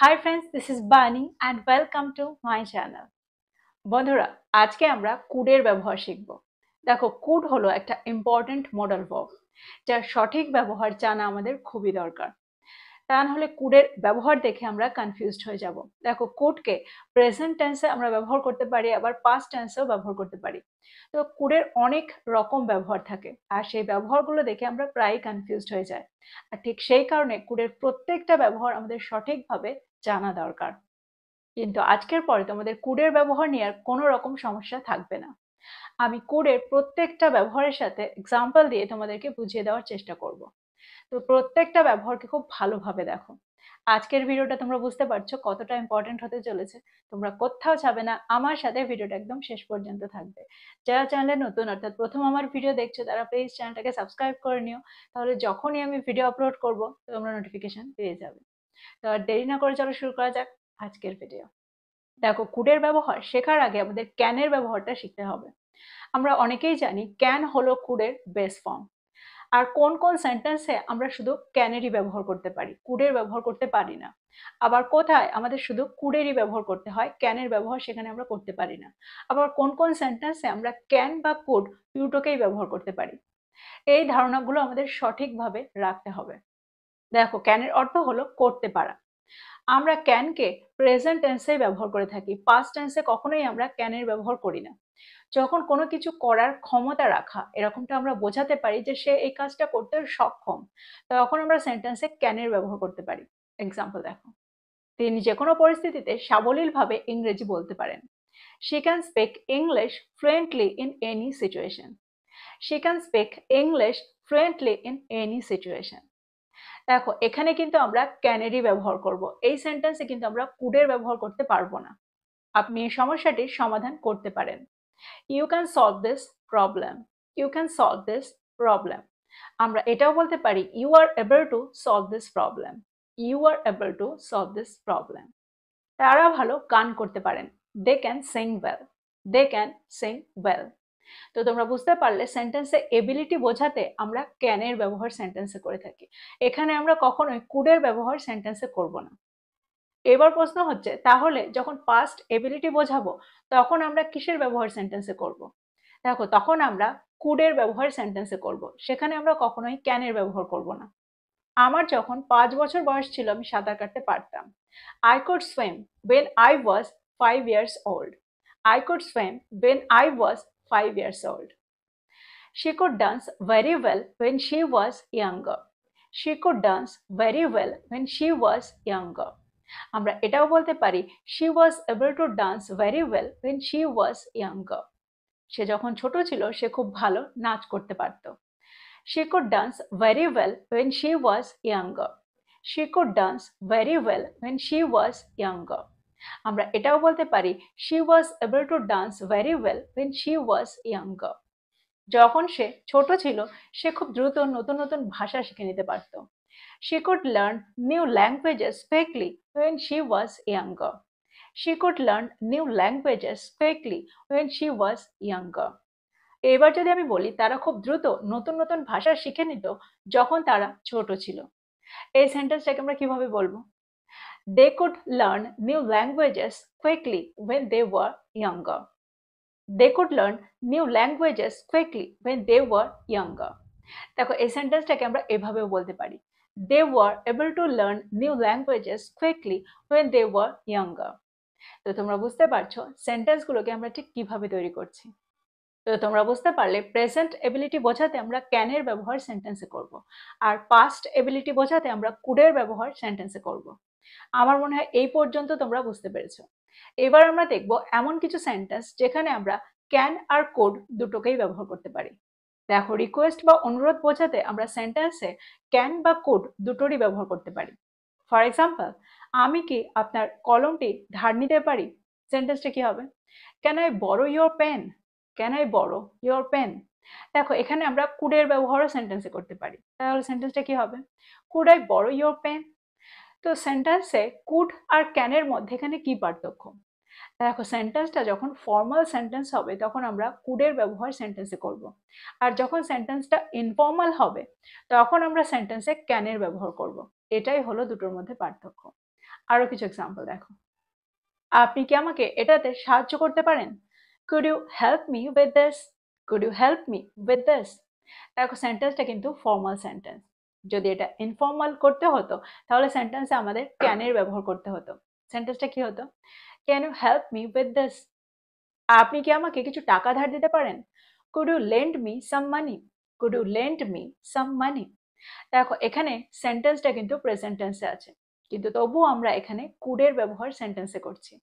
Hi friends, this is Bani and welcome to my channel. বন্ধুরা, আজকে আমরা কুডের ব্যবহার শিখব। দেখো, কুড হলো একটা ইম্পর্টেন্ট মডাল ভার্ব, যার সঠিক ব্যবহার জানা আমাদের খুবই দরকার। তা না হলে কুডের ব্যবহার দেখে আমরা কনফিউজড হয়ে যাব। দেখো, কুডকে প্রেজেন্ট টেন্সে আমরা ব্যবহার করতে পারি, আবার পাস্ট টেন্সেও ব্যবহার করতে পারি। তো কুডের অনেক রকম ব্যবহার থাকে, আর সেই ব্যবহারগুলো দেখে আমরা প্রায়ই কনফিউজড হয়ে যাই। আর ঠিক সেই কারণে কুডের প্রত্যেকটা ব্যবহার আমাদের সঠিকভাবে জানা দরকার। কিন্তু আজকের পরে তোমাদের কুডের ব্যবহার নিয়ে আর কোনো রকম সমস্যা থাকবে না। আমি কুডের প্রত্যেকটা ব্যবহারের সাথে এক্সাম্পল দিয়ে তোমাদেরকে বুঝিয়ে দেওয়ার চেষ্টা করব। তো প্রত্যেকটা ব্যবহারকে খুব ভালোভাবে দেখো। আজকের ভিডিওটা তোমরা বুঝতে পারছো কতটা ইম্পর্টেন্ট হতে চলেছে। তোমরা কোথাও যাবে না, আমার সাথে ভিডিওটা একদম শেষ পর্যন্ত থাকবে। যারা চ্যানেলে নতুন, অর্থাৎ প্রথম আমার ভিডিও দেখছো, তারা প্লিজ চ্যানেলটাকে সাবস্ক্রাইব করে নিও। তাহলে যখনই আমি ভিডিও আপলোড করব তোমরা নোটিফিকেশন পেয়ে যাবে। তো আর দেরি না করে চলো শুরু করা যাক আজকের ভিডিও। দেখো, কুডের ব্যবহার শেখার আগে আমাদের ক্যানের ব্যবহারটা শিখতে হবে। আমরা অনেকেই জানি ক্যান হলো কুডের বেস ফর্ম। আর কোন কোন সেন্টেন্সে আমরা শুধু ক্যানেরই ব্যবহার করতে পারি, কুডের ব্যবহার করতে পারি না। আবার কোথায় আমাদের শুধু কুডেরই ব্যবহার করতে হয়, ক্যানের ব্যবহার সেখানে আমরা করতে পারি না। আবার কোন কোন সেন্টেন্সে আমরা ক্যান বা কুড দুটোকেই ব্যবহার করতে পারি। এই ধারণাগুলো আমাদের সঠিকভাবে রাখতে হবে। দেখো, ক্যানের অর্থ হলো করতে পারা। আমরা ক্যানকে প্রেজেন্ট টেন্সে ব্যবহার করে থাকি, পাস্ট টেন্সে কখনোই আমরা ক্যানের ব্যবহার করি না। যখন কোনো কিছু করার ক্ষমতা রাখা এরকমটা আমরা বোঝাতে পারি যে সে এই কাজটা করতে সক্ষম, তখন আমরা সেন্টেন্সে ক্যানের ব্যবহার করতে পারি। এক্সাম্পল দেখো, তিনি যে কোনো পরিস্থিতিতে সাবলীলভাবে ইংরেজি বলতে পারেন। She can speak English fluently in any situation. She can speak English fluently in any situation. দেখো, এখানে কিন্তু আমরা ক্যানেরই ব্যবহার করব। এই সেন্টেন্সে কিন্তু আমরা কুডের ব্যবহার করতে পারবো না। আপনি এই সমস্যাটির সমাধান করতে পারেন। You can solve this problem. You can solve this problem. আমরা এটাও বলতে পারি you are able to solve this problem. You are able to solve this problem. তারা ভালো গান করতে পারেন। They can sing well. They can sing well. তো তোমরা বুঝতে পারলে সেন্টেন্সে এবিলিটি বোঝাতে আমরা ক্যানের ব্যবহার সেন্টেন্সে করে থাকি। এখানে আমরা কখনোই কুডের ব্যবহার সেন্টেন্সে করব না। এবার প্রশ্ন হচ্ছে, তাহলে যখন পাস্ট এবিলিটি বোঝাবো তখন আমরা কিসের ব্যবহার সেন্টেন্সে করব? দেখো, তখন আমরা কুডের ব্যবহার সেন্টেন্সে করব, সেখানে আমরা কখনোই ক্যানের ব্যবহার করব না। আমার যখন 5 বছর বয়স ছিল আমি সাঁতার কাটতে পারতাম। I could swim when I was 5 years old. I could swim when I was 5 years old. She could dance very well when she was younger. She could dance very well when she was younger. আমরা এটাও বলতে পারি she was able to dance very well when she was younger. সে যখন ছোট ছিল সে খুব ভালো নাচ করতে পারত। She could dance very well when she was younger. She could dance very well when she was younger. আমরা এটাও বলতে পারি she was able to dance very well when she was younger. যখন সে ছোট ছিল সে খুব দ্রুত নতুন নতুন ভাষা শিখে নিতে পারত। She could learn new languages quickly when she was younger. She could learn new languages quickly when she was younger. এবার যদি আমি বলি তারা খুব দ্রুত নতুন নতুন ভাষা শিখে নিত যখন তারা ছোট ছিল, এই সেন্টেন্সটাকে আমরা কিভাবে বলবো? They could learn new languages quickly when they were younger. They could learn new languages quickly when they were younger. দেখো, এই সেন্টেন্সটাকে আমরা এভাবেও বলতে পারি they were able to learn new languages quickly when they were younger. তো তোমরা বুঝতে পারছো সেন্টেন্সগুলোকে আমরা ঠিক কিভাবে তৈরি করছি। তো তোমরা বুঝতে পারলে প্রেজেন্ট এবিলিটি বোঝাতে আমরা ক্যানের ব্যবহার সেন্টেন্সে করব, আর পাস্ট এবিলিটি বোঝাতে আমরা কুডের ব্যবহার সেন্টেন্সে করব। আমার মনে হয় এই পর্যন্ত তোমরা বুঝতে পেরেছো। এবার আমরা দেখব এমন কিছু সেন্টেন্স যেখানে আমরা ক্যান আর কুড দুটোকেই ব্যবহার করতে পারি। দেখো, রিকোয়েস্ট বা অনুরোধ বোঝাতে আমরা সেন্টেন্সে ক্যান বা কুড দুটোরই ব্যবহার করতে পারি। ফর এক্সাম্পল, আমি কি আপনার কলমটি ধার নিতে পারি? সেন্টেন্সটা কি হবে? Can I borrow your pen? Can I borrow your pen? দেখো, এখানে আমরা কুডের ব্যবহারও সেন্টেন্সে করতে পারি। তাহলে সেন্টেন্সটা কি হবে? Could I borrow your pen? তো সেন্টেন্সে কুড আর ক্যানের মধ্যে এখানে কি পার্থক্য? দেখো, সেন্টেন্সটা যখন ফর্মাল সেন্টেন্স হবে তখন আমরা কুডের ব্যবহার সেন্টেন্সে করব, আর যখন সেন্টেন্সটা ইনফর্মাল হবে তখন আমরা সেন্টেন্সে ক্যানের ব্যবহার করব। এটাই হলো দুটোর মধ্যে পার্থক্য। আরো কিছু এক্সাম্পল দেখো। আপনি কি আমাকে এটাতে সাহায্য করতে পারেন? Could you help me with this? Could you help me with this? দেখো সেন্টেন্সটা কিন্তু ফর্মাল সেন্টেন্স। যদি এটা ইনফর্মাল করতে হতো তাহলে সেন্টেন্সে আমাদের ক্যানের ব্যবহার করতে হতো। সেন্টেন্সটা কি হতো? Can you help me with this? আপনি কি আমাকে কিছু টাকা ধার দিতে পারেন? Could you lend me some money? Could you lend me some money? দেখো এখানে সেন্টেন্সটা কিন্তু প্রেজেন্ট টেন্সে আছে, কিন্তু তবুও আমরা এখানে কুডের ব্যবহার সেন্টেন্সে করছি।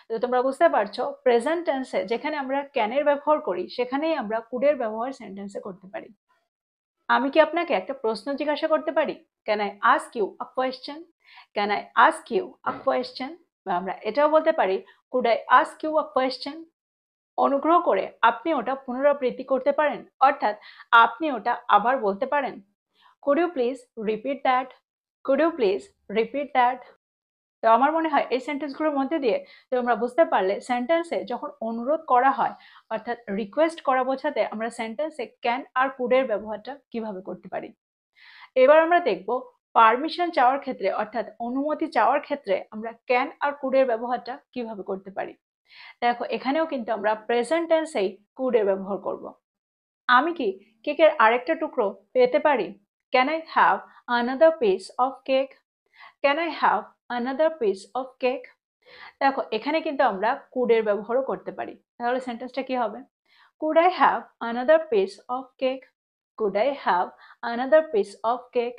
তো তোমরা বুঝতে পারছো প্রেজেন্ট টেন্সে যেখানে আমরা ক্যানের ব্যবহার করি সেখানেই আমরা কুডের ব্যবহার সেন্টেন্সে করতে পারি। আমি কি আপনাকে একটা প্রশ্ন জিজ্ঞাসা করতে পারি? Can I ask you a question? Can I ask you a question? বা আমরা এটাও বলতে পারি could I ask you a question? অনুগ্রহ করে আপনি ওটা পুনরাবৃত্তি করতে পারেন, অর্থাৎ আপনি ওটা আবার বলতে পারেন। Could you please repeat that? Could you please repeat that? তো আমার মনে হয় এই সেন্টেন্সগুলোর মধ্যে দিয়ে তোমরা বুঝতে পারলে সেন্টেন্সে যখন অনুরোধ করা হয় অর্থাৎ রিকোয়েস্ট করা বোঝাতে আমরা সেন্টেন্সে ক্যান আর কুডের ব্যবহারটা কিভাবে করতে পারি। এবার আমরা দেখব পারমিশন চাওয়ার ক্ষেত্রে অর্থাৎ অনুমতি চাওয়ার ক্ষেত্রে আমরা ক্যান আর কুডের ব্যবহারটা কিভাবে করতে পারি। দেখো এখানেও কিন্তু আমরা প্রেজেন্ট টেন্সেই কুডের ব্যবহার করব। আমি কি কেকের আরেকটা টুকরো পেতে পারি? Can I have another piece of cake? Can I have another piece of cake? দেখো এখানে কিন্তু আমরা কুডের ব্যবহারও করতে পারি। তাহলে সেন্টেন্সটা কি হবে? Could I have another piece of cake? Could I have another piece of cake?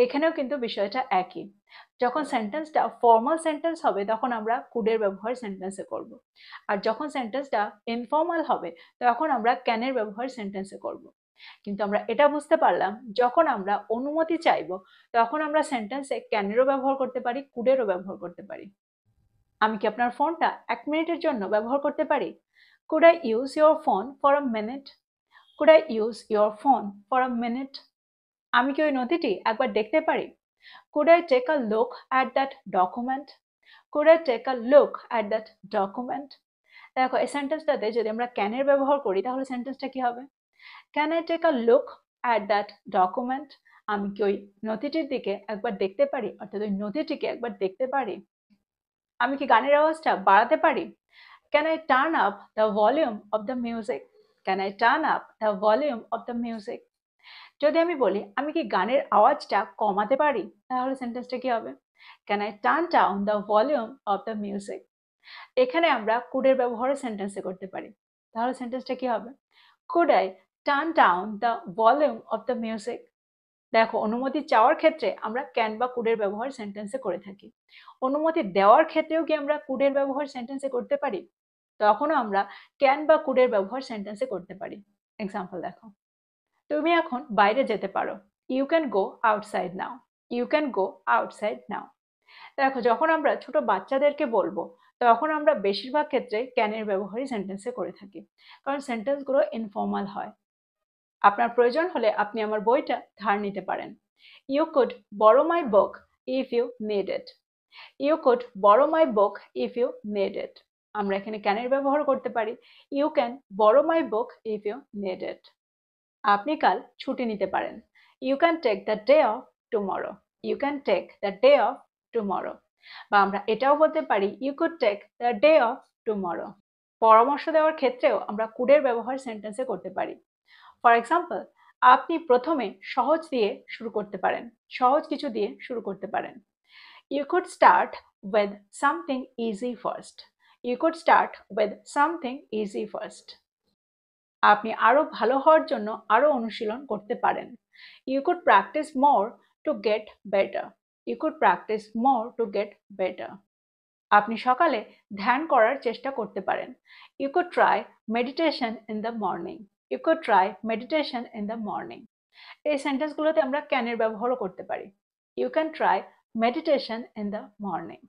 এখানেও কিন্তু বিষয়টা একই। যখন সেন্টেন্সটা ফর্মাল সেন্টেন্স হবে তখন আমরা কুডের ব্যবহার সেন্টেন্সে করব, আর যখন সেন্টেন্সটা ইনফর্মাল হবে তখন আমরা ক্যানের ব্যবহার সেন্টেন্সে করব। কিন্তু আমরা এটা বুঝতে পারলাম যখন আমরা অনুমতি চাইব তখন আমরা সেন্টেন্সে ক্যানেরও ব্যবহার করতে পারি, কুডেরও ব্যবহার করতে পারি। আমি কি আপনার ফোনটা 1 মিনিটের জন্য ব্যবহার করতে পারি? Could I use your phone for a minute? Could I use your phone for a minute? আমি কি ওই নথিটি একবার দেখতে পারি? Could I take a look at that document? Could I take a look at that document? দেখো এই সেন্টেন্সটাতে যদি আমরা ক্যানের ব্যবহার করি তাহলে সেন্টেন্সটা কি হবে? Can I take a look at that document? আমি কি ওই নথিটির দিকে একবার দেখতে পারি, অর্থাৎ ওই নথিটিকে একবার দেখতে পারি। আমি কি গানের আওয়াজটা বাড়াতে পারি? Can I turn up the volume of the music? Can I turn up the volume of the music? যদি আমি বলি আমি কি গানের আওয়াজটা কমাতে পারি তাহলে সেন্টেন্সটা কি হবে? Can I turn down the volume of the music? এখানে আমরা কুডের ব্যবহার সেন্টেন্সে করতে পারি। তাহলে সেন্টেন্সটা কি হবে? Could I turn down the volume of the music? দেখো অনুমতি চাওয়ার ক্ষেত্রে আমরা ক্যান বা কুডের ব্যবহার সেন্টেন্সে করে থাকি। অনুমতি দেওয়ার ক্ষেত্রেও কি আমরা কুডের ব্যবহার সেন্টেন্সে করতে পারি? তখনও আমরা ক্যান বা কুডের ব্যবহার সেন্টেন্সে করতে পারি। এক্সাম্পল দেখো, তুমি এখন বাইরে যেতে পারো। You can go outside now. You can go outside now. দেখো যখন আমরা ছোট বাচ্চাদেরকে বলবো তখন আমরা বেশিরভাগ ক্ষেত্রে ক্যানের ব্যবহারই সেন্টেন্সে করে থাকি, কারণ সেন্টেন্সগুলো ইনফর্মাল হয়। আপনার প্রয়োজন হলে আপনি আমার বইটা ধার নিতে পারেন। You could borrow my book if you need it. You could borrow my book if you need it. আমরা এখানে ক্যানের ব্যবহার করতে পারি। You can borrow my book if you need it. আপনি কাল ছুটি নিতে পারেন। You can take the day off tomorrow. You can take the day off tomorrow. বা আমরা এটাও বলতে পারি you could take the day off tomorrow. পরামর্শ দেওয়ার ক্ষেত্রেও আমরা কুডের ব্যবহার সেন্টেন্সে করতে পারি। ফর এক্সাম্পল, আপনি প্রথমে সহজ দিয়ে শুরু করতে পারেন। সহজ কিছু দিয়ে শুরু করতে পারেন। You could start with something easy first. You could start with something easy first. আপনি আরো ভালো হওয়ার জন্য আরো অনুশীলন করতে পারেন। You could practice more to get better. You could practice more to get better. আপনি সকালে ধ্যান করার চেষ্টা করতে পারেন। You could try meditation in the morning. You could try meditation in the morning. এই সেন্টেন্সগুলোতে আমরা ক্যানের ব্যবহারও করতে পারি। You can try meditation in the morning.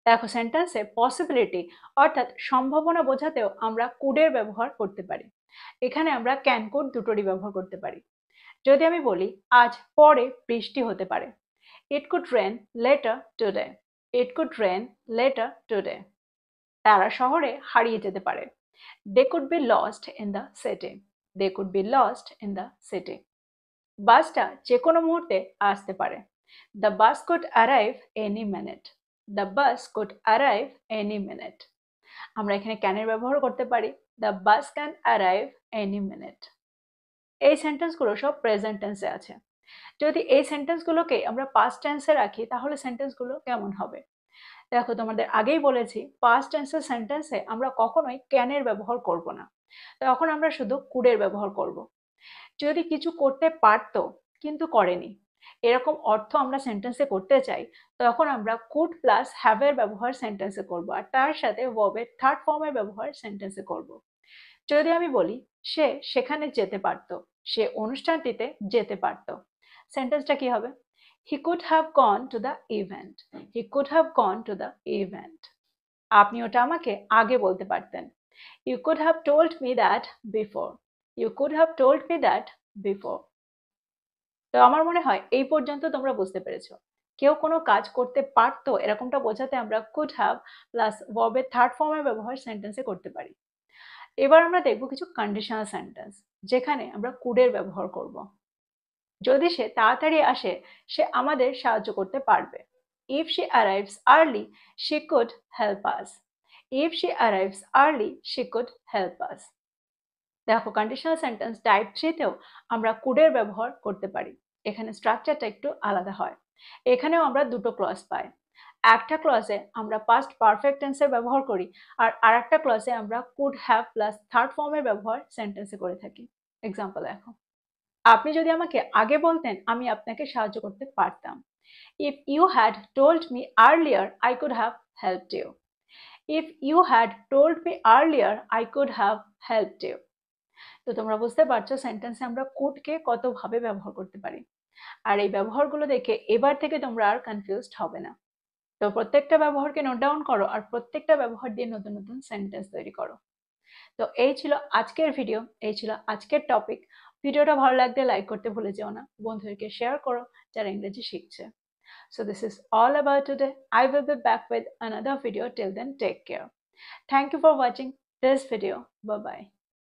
দেখো সেন্টেন্সে পসিবিলিটি অর্থাৎ সম্ভাবনা বোঝাতেও আমরা কুডের ব্যবহার করতে পারি। এখানে আমরা ক্যান কুড দুটোরই ব্যবহার করতে পারি। যদি আমি বলি আজ পরে বৃষ্টি হতে পারে, it could rain later today. It could rain later today. তারা শহরে হারিয়ে যেতে পারে, they could be lost in the city. They could be lost in the city. বাসটা যে কোনো মুহূর্তে আসতে পারে, the bus could arrive any minute. The bus could arrive any minute. আমরা এখানে ক্যানের ব্যবহার করতে পারি, the bus can arrive any minute. এই সেন্টেন্সগুলো সব প্রেজেন্ট টেন্সে আছে। যদি এই সেন্টেন্সগুলোকে আমরা পাস্ট টেন্সে রাখি তাহলে সেন্টেন্সগুলো কেমন হবে? দেখো, তোমাদের আগেই বলেছি পাস্ট টেন্সের সেন্টেন্সে আমরা কখনোই ক্যানের ব্যবহার করব না, তখন আমরা শুধু কুডের ব্যবহার করব। যদি কিছু করতে পারতো কিন্তু করেনি, এরকম অর্থ আমরা সেন্টেন্সে করতে চাই, তখন আমরা কুড প্লাস হ্যাভ এর ব্যবহার সেন্টেন্সে করব, আর তার সাথে ভার্বের থার্ড ফর্মের ব্যবহার সেন্টেন্সে করব। যদি আমি বলি সে সেখানে যেতে পারতো, সে অনুষ্ঠানটিতে যেতে পারতো, সেন্টেন্সটা কি হবে? He could have gone to the event. He could have gone to the event. আপনি ওটা আমাকে আগে বলতে পারতেন। You could have told me that before. You could have told me that before. তো আমার মনে হয় এই পর্যন্ত তোমরা বুঝতে পেরেছো। কেউ কোনো কাজ করতে পারতো এরকমটা বোঝাতে আমরা কুড হ্যাভ প্লাস ভার্বের থার্ড ফর্মের ব্যবহার সেন্টেন্সে করতে পারি। এবার আমরা দেখব কিছু কন্ডিশনাল সেন্টেন্স যেখানে আমরা কুডের ব্যবহার করব। যদি সে তাড়াতাড়ি আসে, সে আমাদের সাহায্য করতে পারবে। If she arrives early, she could help us. If she arrives early, she could help us. দেখো, কন্ডিশনাল সেন্টেন্স টাইপ 3 তেও আমরা কুডের ব্যবহার করতে পারি। এখানে স্ট্রাকচারটা একটু আলাদা হয়। এখানেও আমরা দুটো ক্লজ পাই। একটা ক্লজে আমরা পাস্ট পারফেক্ট টেন্সের ব্যবহার করি, আর আরেকটা ক্লজে আমরা কুড হ্যাভ প্লাস থার্ড ফর্মের ব্যবহার সেন্টেন্সে করে থাকি। এক্সাম্পল দেখো, আপনি যদি আমাকে আগে বলতেন আমি আপনাকে সাহায্য করতে পারতাম। If you had told me earlier, I could have helped you. If you had told me earlier, I could have helped you. তো তোমরা বুঝতে পারছো সেন্টেন্সে আমরা কুডকে কতভাবে ব্যবহার করতে পারি। আর এই ব্যবহারগুলো দেখে এবার থেকে তোমরা আর কনফিউজড হবে না। তো প্রত্যেকটা ব্যবহারকে নোট ডাউন করো আর প্রত্যেকটা ব্যবহার দিয়ে নতুন নতুন সেন্টেন্স তৈরি করো। তো এই ছিল আজকের ভিডিও, এই ছিল আজকের টপিক। ভিডিওটা ভালো লাগলে লাইক করতে ভুলে যেও না, বন্ধুদেরকে শেয়ার করো যারা ইংরেজি শিখছে। So this is all about today. I will be back with another video. Till then, take care. Thank you for watching this video. Bye bye.